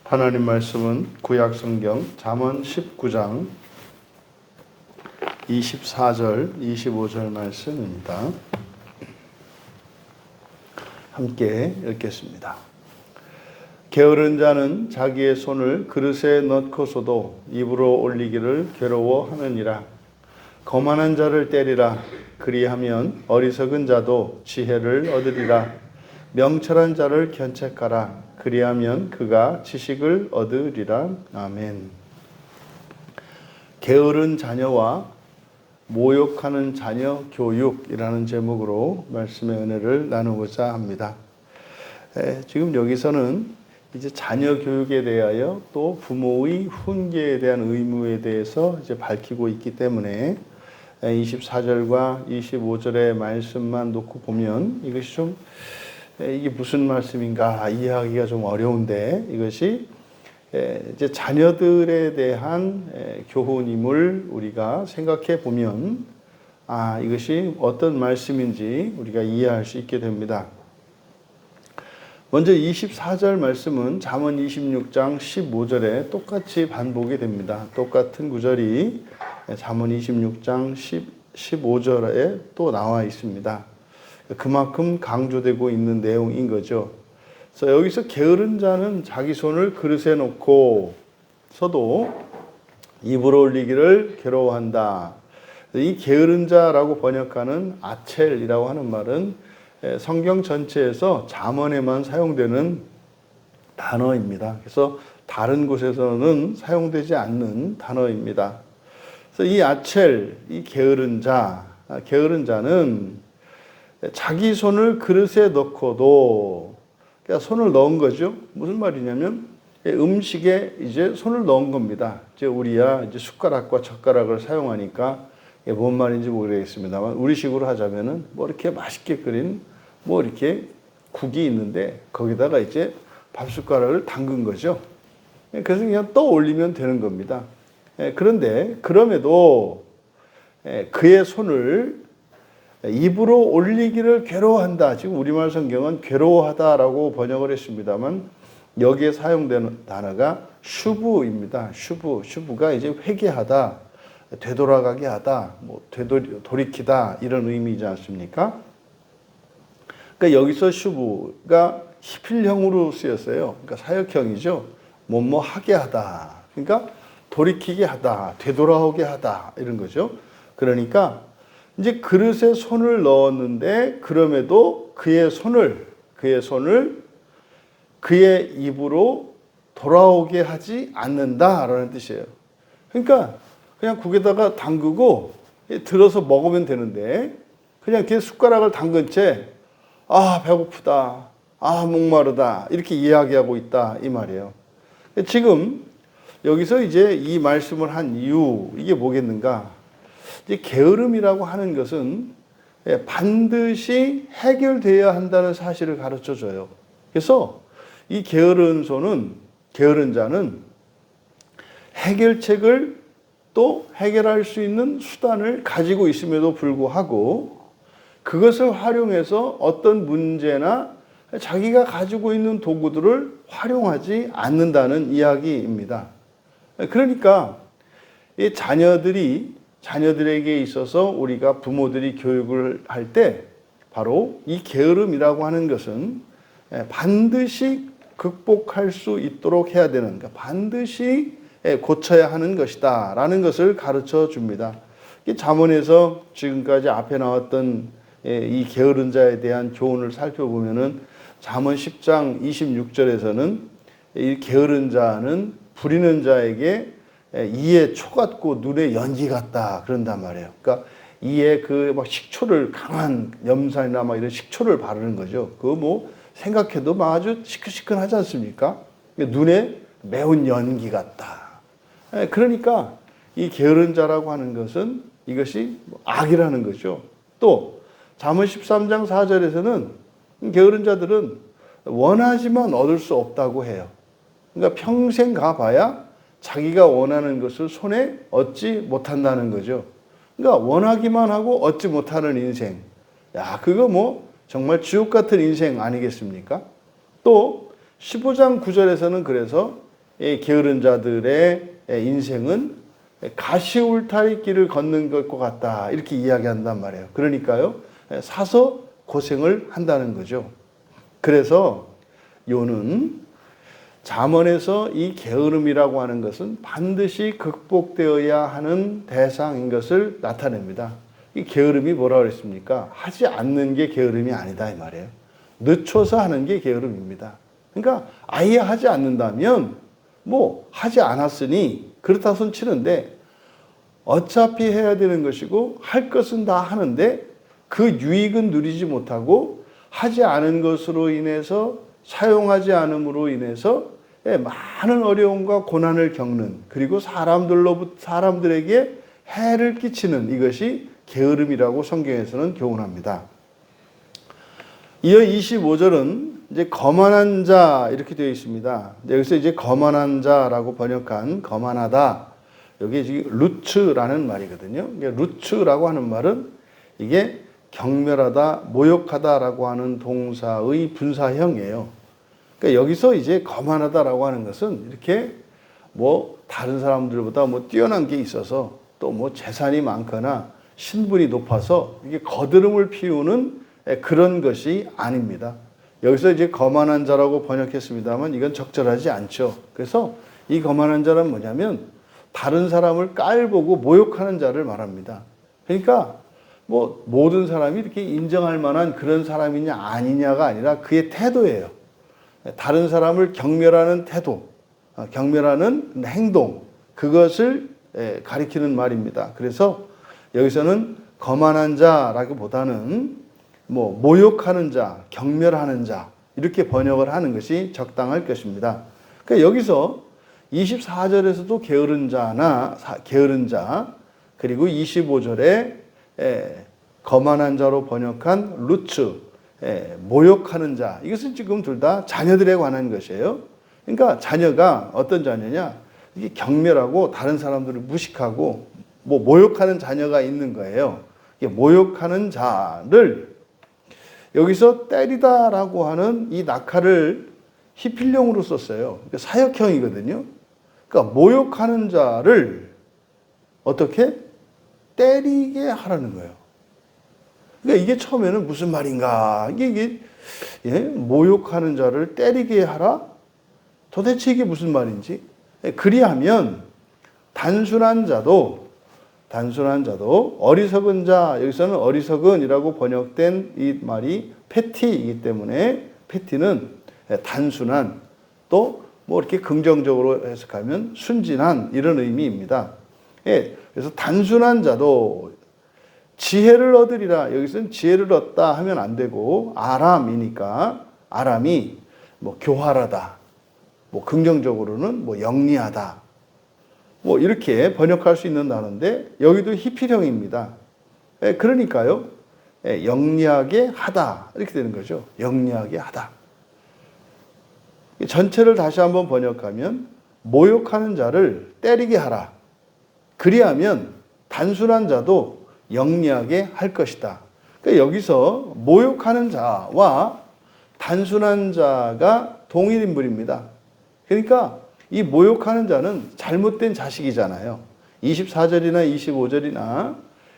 하나님 말씀은 구약 성경 잠언 19장 24절, 25절 말씀입니다. 함께 읽겠습니다. 게으른 자는 자기의 손을 그릇에 넣고서도 입으로 올리기를 괴로워하느니라. 거만한 자를 때리라. 그리하면 어리석은 자도 지혜를 얻으리라. 명철한 자를 견책하라. 그리하면 그가 지식을 얻으리라. 아멘. 게으른 자녀와 모욕하는 자녀 교육이라는 제목으로 말씀의 은혜를 나누고자 합니다. 지금 여기서는 이제 자녀 교육에 대하여 또 부모의 훈계에 대한 의무에 대해서 이제 밝히고 있기 때문에 24절과 25절의 말씀만 놓고 보면 이것이 좀 이게 무슨 말씀인가 이해하기가 좀 어려운데, 이것이 이제 자녀들에 대한 교훈임을 우리가 생각해 보면 이것이 어떤 말씀인지 우리가 이해할 수 있게 됩니다. 먼저 24절 말씀은 잠언 26장 15절에 똑같이 반복이 됩니다. 똑같은 구절이 잠언 26장 15절에 또 나와 있습니다. 그만큼 강조되고 있는 내용인 거죠. 그래서 여기서 게으른 자는 자기 손을 그릇에 놓고 서도 입으로 올리기를 괴로워한다. 이 게으른 자라고 번역하는 아첼이라고 하는 말은 성경 전체에서 잠언에만 사용되는 단어입니다. 그래서 다른 곳에서는 사용되지 않는 단어입니다. 그래서 이 아첼, 이 게으른 자는 자기 손을 그릇에 넣고도, 그러니까 손을 넣은 거죠. 무슨 말이냐면 음식에 이제 손을 넣은 겁니다. 이제 우리야 이제 숟가락과 젓가락을 사용하니까 뭔 말인지 모르겠습니다만, 우리식으로 하자면은 뭐 이렇게 맛있게 끓인 뭐 이렇게 국이 있는데 거기다가 이제 밥 숟가락을 담근 거죠. 그래서 그냥 떠 올리면 되는 겁니다. 그런데 그럼에도 그의 손을 입으로 올리기를 괴로워한다. 지금 우리말 성경은 괴로워하다라고 번역을 했습니다만 여기에 사용되는 단어가 슈브입니다. 슈브가 이제 회개하다, 되돌아가게 하다, 뭐 돌이키다 이런 의미이지 않습니까? 그러니까 여기서 슈브가 히필형으로 쓰였어요. 그러니까 사역형이죠. 뭐뭐 하게 하다. 그러니까 돌이키게 하다, 되돌아오게 하다 이런 거죠. 그러니까 이제 그릇에 손을 넣었는데 그럼에도 그의 손을 그의 입으로 돌아오게 하지 않는다라는 뜻이에요. 그러니까 그냥 국에다가 담그고 들어서 먹으면 되는데 그냥 이렇게 숟가락을 담근 채 배고프다, 목마르다 이렇게 이야기하고 있다 이 말이에요. 지금 여기서 이제 이 말씀을 한 이유, 이게 뭐겠는가? 이제 게으름이라고 하는 것은 반드시 해결되어야 한다는 사실을 가르쳐 줘요. 그래서 이 게으른 자는 해결책을 또 해결할 수 있는 수단을 가지고 있음에도 불구하고 그것을 활용해서 어떤 문제나 자기가 가지고 있는 도구들을 활용하지 않는다는 이야기입니다. 그러니까 이 자녀들에게 있어서 우리가 부모들이 교육을 할 때 바로 이 게으름이라고 하는 것은 반드시 극복할 수 있도록 해야 되는, 반드시 고쳐야 하는 것이다 라는 것을 가르쳐 줍니다. 잠언에서 지금까지 앞에 나왔던 이 게으른 자에 대한 교훈을 살펴보면은 잠언 10장 26절에서는 이 게으른 자는 부리는 자에게 이에 초 같고 눈에 연기 같다 그런단 말이에요. 그러니까 이에 그 막 식초를, 강한 염산이나 막 이런 식초를 바르는 거죠. 그거 뭐 생각해도 막 아주 시큰시큰하지 않습니까? 눈에 매운 연기 같다. 그러니까 이 게으른 자라고 하는 것은 이것이 악이라는 거죠. 또 잠언 13장 4절에서는 게으른 자들은 원하지만 얻을 수 없다고 해요. 그러니까 평생 가봐야 자기가 원하는 것을 손에 얻지 못한다는 거죠. 그러니까 원하기만 하고 얻지 못하는 인생. 그거 뭐 정말 지옥 같은 인생 아니겠습니까? 또 15장 9절에서는 그래서 이 게으른 자들의 인생은 가시 울타리 길을 걷는 것과 같다 이렇게 이야기한단 말이에요. 그러니까요, 사서 고생을 한다는 거죠. 그래서 요는 잠언에서 이 게으름이라고 하는 것은 반드시 극복되어야 하는 대상인 것을 나타냅니다. 이 게으름이 뭐라고 그랬습니까? 하지 않는 게 게으름이 아니다 이 말이에요. 늦춰서 하는 게 게으름입니다. 그러니까 아예 하지 않는다면 뭐 하지 않았으니 그렇다 손 치는데 어차피 해야 되는 것이고 할 것은 다 하는데 그 유익은 누리지 못하고 하지 않은 것으로 인해서 사용하지 않음으로 인해서 많은 어려움과 고난을 겪는 그리고 사람들에게 해를 끼치는 이것이 게으름이라고 성경에서는 교훈합니다. 이어 25절은 이제 거만한 자 이렇게 되어 있습니다. 여기서 이제 거만한 자라고 번역한 거만하다. 여기 지금 루츠라는 말이거든요. 루츠라고 하는 말은 이게 경멸하다, 모욕하다라고 하는 동사의 분사형이에요. 그러니까 여기서 이제 거만하다라고 하는 것은 이렇게 뭐 다른 사람들보다 뭐 뛰어난 게 있어서 또 뭐 재산이 많거나 신분이 높아서 이게 거드름을 피우는 그런 것이 아닙니다. 여기서 이제 거만한 자라고 번역했습니다만 이건 적절하지 않죠. 그래서 이 거만한 자는 뭐냐면 다른 사람을 깔보고 모욕하는 자를 말합니다. 그러니까 뭐 모든 사람이 이렇게 인정할 만한 그런 사람이냐 아니냐가 아니라 그의 태도예요. 다른 사람을 경멸하는 태도, 경멸하는 행동, 그것을 가리키는 말입니다. 그래서 여기서는 거만한 자라기보다는 뭐 모욕하는 자, 경멸하는 자 이렇게 번역을 하는 것이 적당할 것입니다. 그러니까 여기서 24절에서도 게으른 자 그리고 25절에 거만한 자로 번역한 루츠, 모욕하는 자 이것은 지금 둘 다 자녀들에 관한 것이에요. 그러니까 자녀가 어떤 자녀냐 이게 경멸하고 다른 사람들을 무식하고 뭐 모욕하는 자녀가 있는 거예요. 모욕하는 자를 여기서 때리다라고 하는 이 낙하를 히필령으로 썼어요. 그러니까 사역형이거든요. 그러니까 모욕하는 자를 어떻게 때리게 하라는 거예요. 그러니까 이게 처음에는 무슨 말인가? 이게 모욕하는 자를 때리게 하라? 도대체 이게 무슨 말인지? 그리하면 단순한 자도 어리석은 자, 여기서는 어리석은이라고 번역된 이 말이 패티이기 때문에 패티는 단순한 또 뭐 이렇게 긍정적으로 해석하면 순진한 이런 의미입니다. 그래서 단순한 자도 지혜를 얻으리라. 여기서는 지혜를 얻다 하면 안 되고 아람이니까 아람이 뭐 교활하다. 뭐 긍정적으로는 뭐 영리하다. 뭐 이렇게 번역할 수 있는 단어인데 여기도 히필형입니다. 그러니까요. 영리하게 하다 이렇게 되는 거죠. 영리하게 하다. 전체를 다시 한번 번역하면 모욕하는 자를 때리게 하라. 그리하면 단순한 자도 영리하게 할 것이다. 그러니까 여기서 모욕하는 자와 단순한 자가 동일 인물입니다. 그러니까 이 모욕하는 자는 잘못된 자식이잖아요. 24절이나 25절이나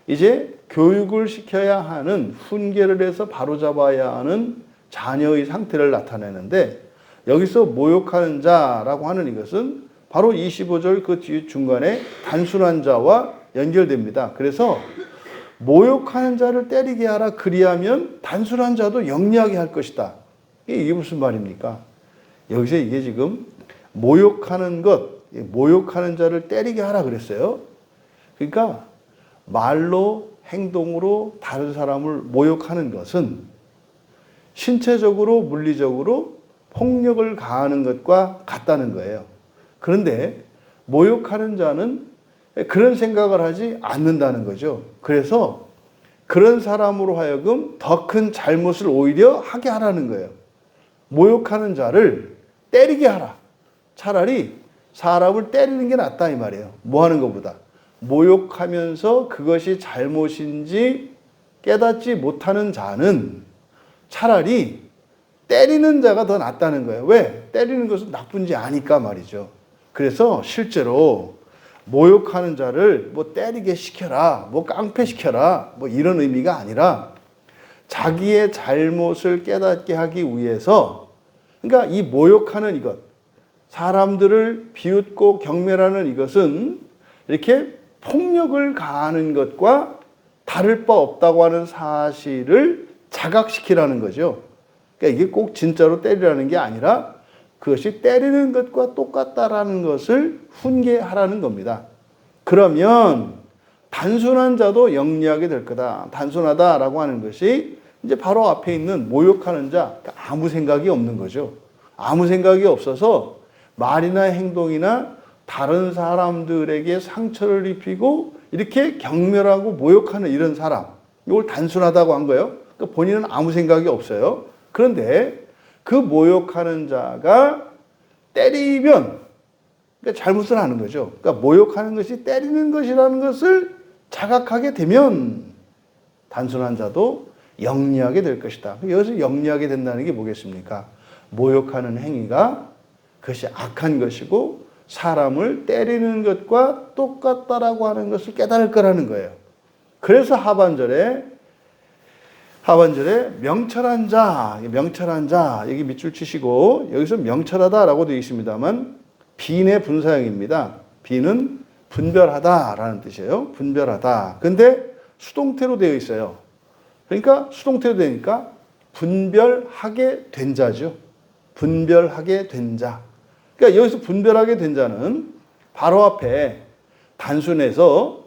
이제 교육을 시켜야 하는 훈계를 해서 바로잡아야 하는 자녀의 상태를 나타내는데 여기서 모욕하는 자라고 하는 이것은 바로 25절 그 뒤 중간에 단순한 자와 연결됩니다. 그래서 모욕하는 자를 때리게 하라 그리하면 단순한 자도 영리하게 할 것이다. 이게 무슨 말입니까? 여기서 이게 지금 모욕하는 자를 때리게 하라 그랬어요. 그러니까 말로 행동으로 다른 사람을 모욕하는 것은 신체적으로 물리적으로 폭력을 가하는 것과 같다는 거예요. 그런데 모욕하는 자는 그런 생각을 하지 않는다는 거죠. 그래서 그런 사람으로 하여금 더 큰 잘못을 오히려 하게 하라는 거예요. 모욕하는 자를 때리게 하라. 차라리 사람을 때리는 게 낫다 이 말이에요. 뭐 하는 것보다. 모욕하면서 그것이 잘못인지 깨닫지 못하는 자는 차라리 때리는 자가 더 낫다는 거예요. 왜? 때리는 것은 나쁜지 아니까 말이죠. 그래서 실제로 모욕하는 자를 뭐 때리게 시켜라, 뭐 깡패시켜라, 뭐 이런 의미가 아니라 자기의 잘못을 깨닫게 하기 위해서, 그러니까 이 모욕하는 이것, 사람들을 비웃고 경멸하는 이것은 이렇게 폭력을 가하는 것과 다를 바 없다고 하는 사실을 자각시키라는 거죠. 그러니까 이게 꼭 진짜로 때리라는 게 아니라 그것이 때리는 것과 똑같다라는 것을 훈계하라는 겁니다. 그러면 단순한 자도 영리하게 될 거다. 단순하다라고 하는 것이 이제 바로 앞에 있는 모욕하는 자, 그러니까 아무 생각이 없는 거죠. 아무 생각이 없어서 말이나 행동이나 다른 사람들에게 상처를 입히고 이렇게 경멸하고 모욕하는 이런 사람, 이걸 단순하다고 한 거예요. 그러니까 본인은 아무 생각이 없어요. 그런데 그 모욕하는 자가 때리면 그러니까 잘못을 하는 거죠. 그러니까 모욕하는 것이 때리는 것이라는 것을 자각하게 되면 단순한 자도 영리하게 될 것이다. 여기서 영리하게 된다는 게 뭐겠습니까? 모욕하는 행위가 그것이 악한 것이고 사람을 때리는 것과 똑같다라고 하는 것을 깨달을 거라는 거예요. 그래서 하반절에 명철한 자, 여기 밑줄 치시고 여기서 명철하다라고 되어 있습니다만 빈의 분사형입니다. 빈은 분별하다라는 뜻이에요. 분별하다. 근데 수동태로 되어 있어요. 그러니까 수동태로 되니까 분별하게 된 자죠. 분별하게 된 자. 그러니까 여기서 분별하게 된 자는 바로 앞에 단순해서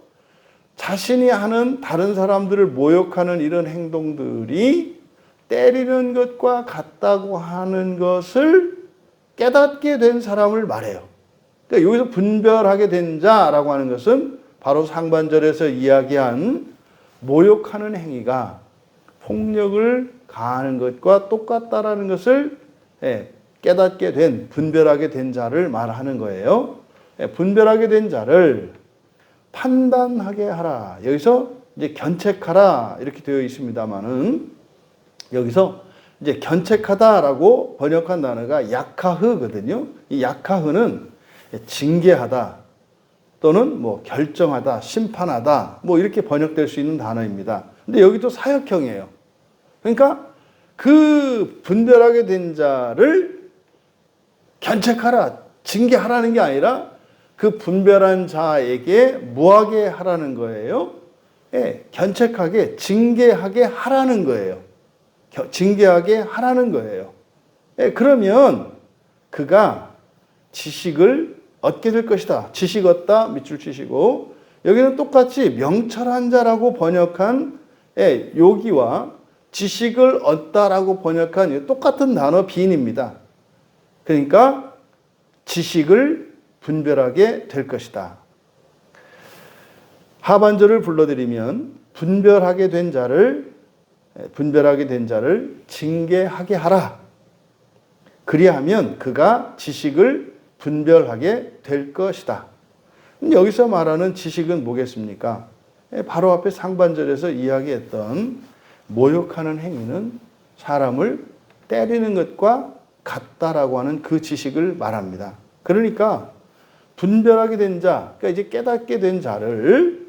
자신이 하는 다른 사람들을 모욕하는 이런 행동들이 때리는 것과 같다고 하는 것을 깨닫게 된 사람을 말해요. 그러니까 여기서 분별하게 된 자라고 하는 것은 바로 상반절에서 이야기한 모욕하는 행위가 폭력을 가하는 것과 똑같다라는 것을 깨닫게 된, 분별하게 된 자를 말하는 거예요. 분별하게 된 자를 판단하게 하라. 여기서 이제 견책하라 이렇게 되어 있습니다만은 여기서 이제 견책하다라고 번역한 단어가 약하흐거든요. 이 약하흐는 징계하다 또는 뭐 결정하다, 심판하다 뭐 이렇게 번역될 수 있는 단어입니다. 근데 여기도 사역형이에요. 그러니까 그 분별하게 된 자를 견책하라, 징계하라는 게 아니라 그 분별한 자에게 뭐하게 하라는 거예요? 견책하게, 징계하게 하라는 거예요. 징계하게 하라는 거예요. 그러면 그가 지식을 얻게 될 것이다. 지식 얻다, 밑줄 치시고 여기는 똑같이 명철한 자라고 번역한 여기와 지식을 얻다라고 번역한 똑같은 단어 빈입니다. 그러니까 지식을 분별하게 될 것이다. 하반절을 불러드리면 분별하게 된 자를 징계하게 하라. 그리하면 그가 지식을 분별하게 될 것이다. 여기서 말하는 지식은 뭐겠습니까? 바로 앞에 상반절에서 이야기했던 모욕하는 행위는 사람을 때리는 것과 같다라고 하는 그 지식을 말합니다. 그러니까 분별하게 된 자, 그러니까 이제 깨닫게 된 자를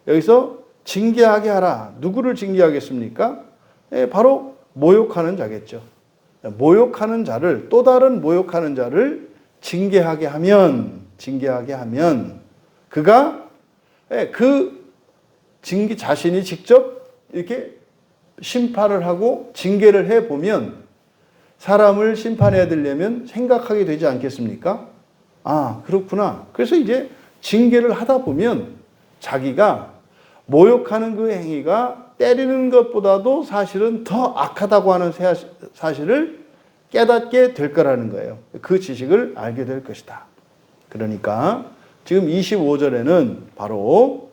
여기서 징계하게 하라. 누구를 징계하겠습니까? 바로 모욕하는 자겠죠. 모욕하는 자를, 또 다른 모욕하는 자를 징계하게 하면 그가 자신이 직접 이렇게 심판을 하고 징계를 해보면 사람을 심판해야 되려면 생각하게 되지 않겠습니까? 아, 그렇구나. 그래서 이제 징계를 하다 보면 자기가 모욕하는 그 행위가 때리는 것보다도 사실은 더 악하다고 하는 사실을 깨닫게 될 거라는 거예요. 그 지식을 알게 될 것이다. 그러니까 지금 25절에는 바로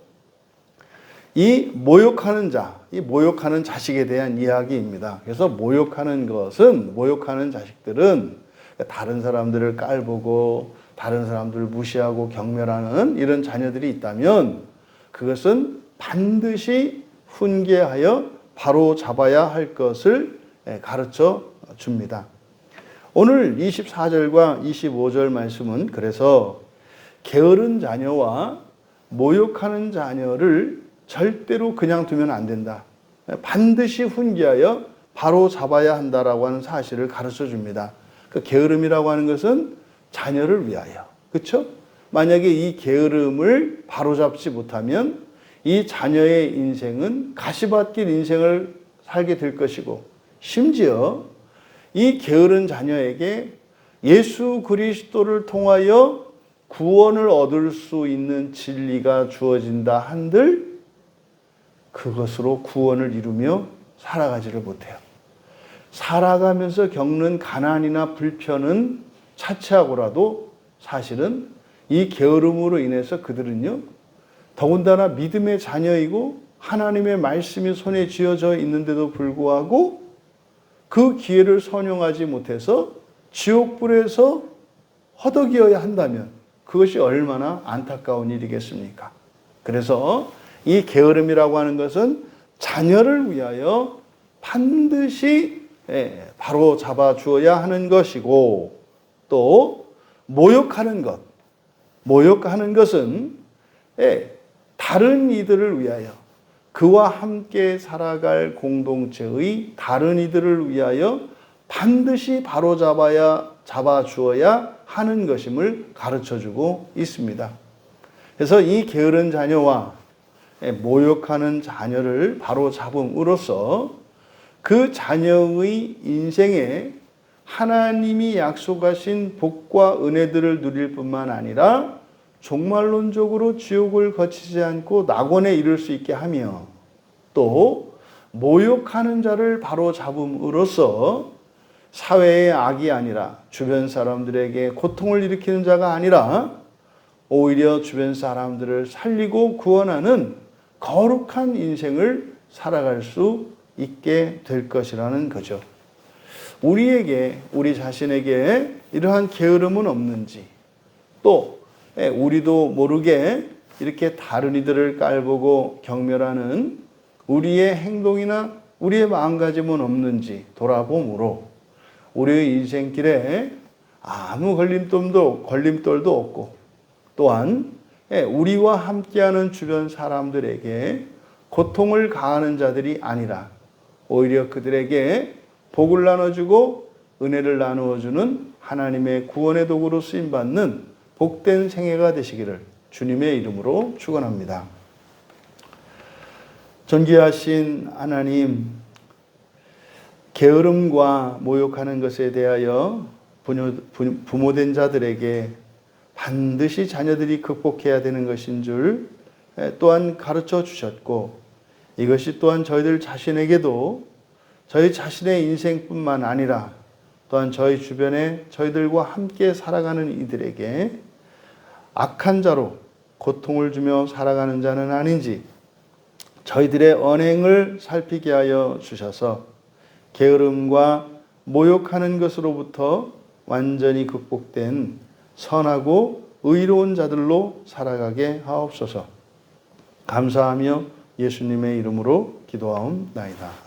이 모욕하는 자, 이 모욕하는 자식에 대한 이야기입니다. 그래서 모욕하는 자식들은 다른 사람들을 깔보고 다른 사람들을 무시하고 경멸하는 이런 자녀들이 있다면 그것은 반드시 훈계하여 바로 잡아야 할 것을 가르쳐 줍니다. 오늘 24절과 25절 말씀은 그래서 게으른 자녀와 모욕하는 자녀를 절대로 그냥 두면 안 된다. 반드시 훈계하여 바로 잡아야 한다라고 하는 사실을 가르쳐 줍니다. 그 게으름이라고 하는 것은 자녀를 위하여. 그렇죠? 만약에 이 게으름을 바로잡지 못하면 이 자녀의 인생은 가시밭길 인생을 살게 될 것이고, 심지어 이 게으른 자녀에게 예수 그리스도를 통하여 구원을 얻을 수 있는 진리가 주어진다 한들 그것으로 구원을 이루며 살아가지를 못해요. 살아가면서 겪는 가난이나 불편은 차치하고라도 사실은 이 게으름으로 인해서 그들은요, 더군다나 믿음의 자녀이고 하나님의 말씀이 손에 쥐어져 있는데도 불구하고 그 기회를 선용하지 못해서 지옥불에서 허덕이어야 한다면 그것이 얼마나 안타까운 일이겠습니까? 그래서 이 게으름이라고 하는 것은 자녀를 위하여 반드시 바로 잡아 주어야 하는 것이고, 또 모욕하는 것은 다른 이들을 위하여, 그와 함께 살아갈 공동체의 다른 이들을 위하여 반드시 바로 잡아 주어야 하는 것임을 가르쳐주고 있습니다. 그래서 이 게으른 자녀와 모욕하는 자녀를 바로 잡음으로써 그 자녀의 인생에 하나님이 약속하신 복과 은혜들을 누릴 뿐만 아니라 종말론적으로 지옥을 거치지 않고 낙원에 이를 수 있게 하며, 또 모욕하는 자를 바로 잡음으로써 사회의 악이 아니라 주변 사람들에게 고통을 일으키는 자가 아니라 오히려 주변 사람들을 살리고 구원하는 거룩한 인생을 살아갈 수 있게 될 것이라는 거죠. 우리 자신에게 이러한 게으름은 없는지, 또 우리도 모르게 이렇게 다른 이들을 깔보고 경멸하는 우리의 행동이나 우리의 마음가짐은 없는지 돌아보므로 우리의 인생길에 아무 걸림돌도 없고, 또한 우리와 함께하는 주변 사람들에게 고통을 가하는 자들이 아니라 오히려 그들에게 복을 나눠주고 은혜를 나누어주는 하나님의 구원의 도구로 쓰임받는 복된 생애가 되시기를 주님의 이름으로 축원합니다. 존귀하신 하나님, 게으름과 모욕하는 것에 대하여 부모된 자들에게 반드시 자녀들이 극복해야 되는 것인 줄 또한 가르쳐 주셨고, 이것이 또한 저희들 자신에게도 저희 자신의 인생뿐만 아니라 또한 저희 주변에 저희들과 함께 살아가는 이들에게 악한 자로 고통을 주며 살아가는 자는 아닌지 저희들의 언행을 살피게 하여 주셔서 게으름과 모욕하는 것으로부터 완전히 극복된 선하고 의로운 자들로 살아가게 하옵소서. 감사하며 예수님의 이름으로 기도하옵나이다.